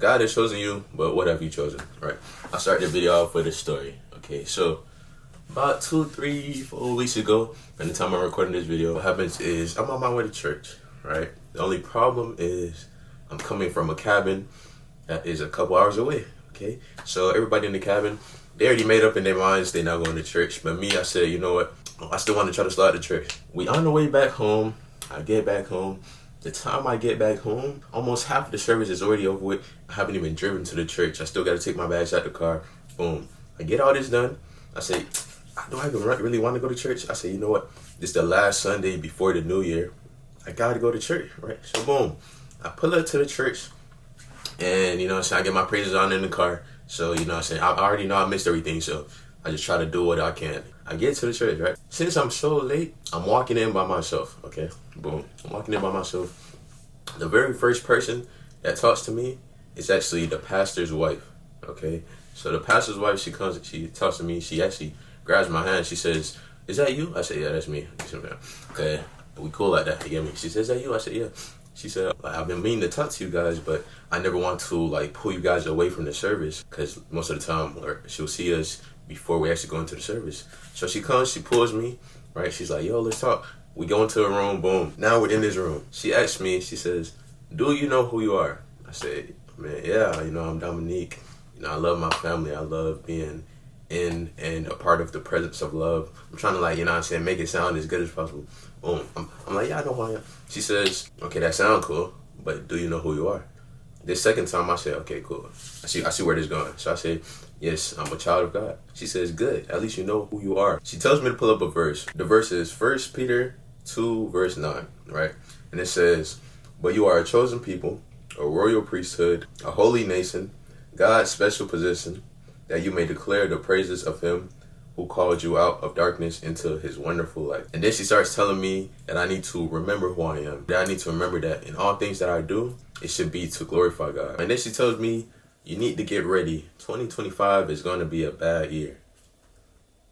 God has chosen you, but what have you chosen, right? I'll start the video off with a story. Okay, so about 2, 3, 4 weeks ago, by the time I'm recording this video, what happens is I'm on my way to church, right? The only problem is I'm coming from a cabin that is a couple hours away, okay? So everybody in the cabin, they already made up in their minds they're not going to church. But me, I said, you know what? I still want to try to start the church. We on the way back home. I get back home. The time I get back home, almost half of the service is already over with. I haven't even driven to the church. I still got to take my bags out the car. Boom. I get all this done. I say, do I even really want to go to church? I say, you know what? This is the last Sunday before the new year. I got to go to church, right? So boom. I pull up to the church and, you know what I'm saying, I get my praises on in the car. So, you know what I'm saying, I already know I missed everything. So I just try to do what I can. I get to the church, right? Since I'm so late, I'm walking in by myself, okay? Boom. I'm walking in by myself. The very first person that talks to me is actually the pastor's wife, okay? So the pastor's wife, she comes, she talks to me. She actually grabs my hand. She says, "Is that you?" I said, "Yeah, that's me." Okay, we cool like that, you get me? She says, "Is that you?" I said, "Yeah." She said, "I've been meaning to talk to you guys, but I never want to like pull you guys away from the service because most of the time she'll see us before we actually go into the service." So she comes, she pulls me, right? She's like, "Yo, let's talk." We go into a room, boom. Now we're in this room. She asks me, she says, "Do you know who you are?" I said, "Man, yeah, you know, I'm Dominique. You know, I love my family. I love being in and a part of the presence of love." I'm trying to like, you know what I'm saying, make it sound as good as possible. Boom. I'm like, "Yeah, I know who I am." She says, "Okay, that sounds cool, but do you know who you are?" The second time I said, "Okay, cool. I see where this is going." So I said, "Yes, I'm a child of God." She says, "Good. At least you know who you are." She tells me to pull up a verse. The verse is 1 Peter 2, verse 9, right? And it says, "But you are a chosen people, a royal priesthood, a holy nation, God's special possession, that you may declare the praises of him who called you out of darkness into his wonderful light." And then she starts telling me that I need to remember who I am. That I need to remember that in all things that I do, it should be to glorify God. And then she tells me, "You need to get ready. 2025 is going to be a bad year."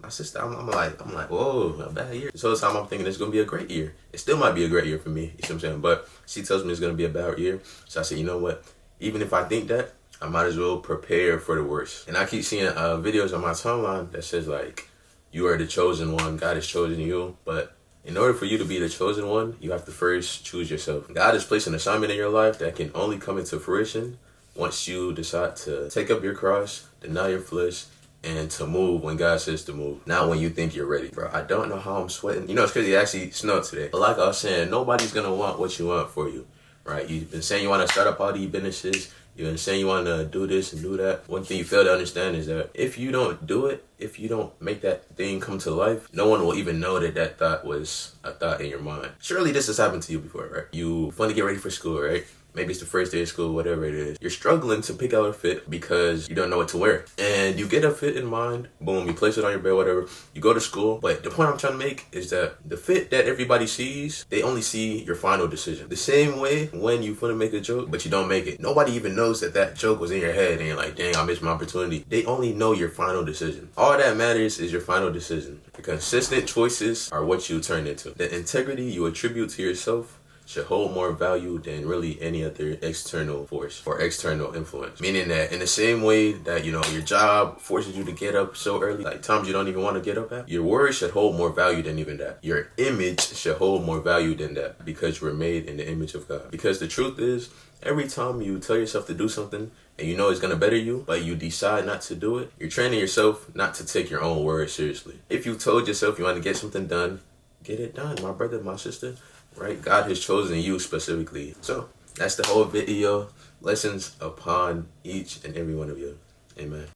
My sister, I'm like, whoa, a bad year. So this time I'm thinking it's going to be a great year. It still might be a great year for me, you see what I'm saying? But she tells me it's going to be a bad year. So I said, you know what? Even if I think that, I might as well prepare for the worst. And I keep seeing videos on my timeline that says like, you are the chosen one, God has chosen you. But in order for you to be the chosen one, you have to first choose yourself. God has placed an assignment in your life that can only come into fruition once you decide to take up your cross, deny your flesh, and to move when God says to move, not when you think you're ready. Bro, I don't know how I'm sweating. You know, it's crazy, it actually snowed today. But like I was saying, nobody's gonna want what you want for you, right? You've been saying you want to start up all these businesses. You've been saying you want to do this and do that. One thing you fail to understand is that if you don't do it, if you don't make that thing come to life, no one will even know that that thought was a thought in your mind. Surely this has happened to you before, right? You want to get ready for school, right? Maybe it's the first day of school, whatever it is. You're struggling to pick out a fit because you don't know what to wear. And you get a fit in mind, boom, you place it on your bed, whatever. You go to school. But the point I'm trying to make is that the fit that everybody sees, they only see your final decision. The same way when you want to make a joke, but you don't make it. Nobody even knows that that joke was in your head and you're like, dang, I missed my opportunity. They only know your final decision. All that matters is your final decision. The consistent choices are what you turn into. The integrity you attribute to yourself should hold more value than really any other external force or external influence. Meaning that in the same way that, you know, your job forces you to get up so early, like times you don't even want to get up at, your words should hold more value than even that. Your image should hold more value than that because you were made in the image of God. Because the truth is, every time you tell yourself to do something and you know it's going to better you, but you decide not to do it, you're training yourself not to take your own words seriously. If you told yourself you want to get something done, get it done, my brother, my sister. Right? God has chosen you specifically. So that's the whole video. Lessons upon each and every one of you. Amen.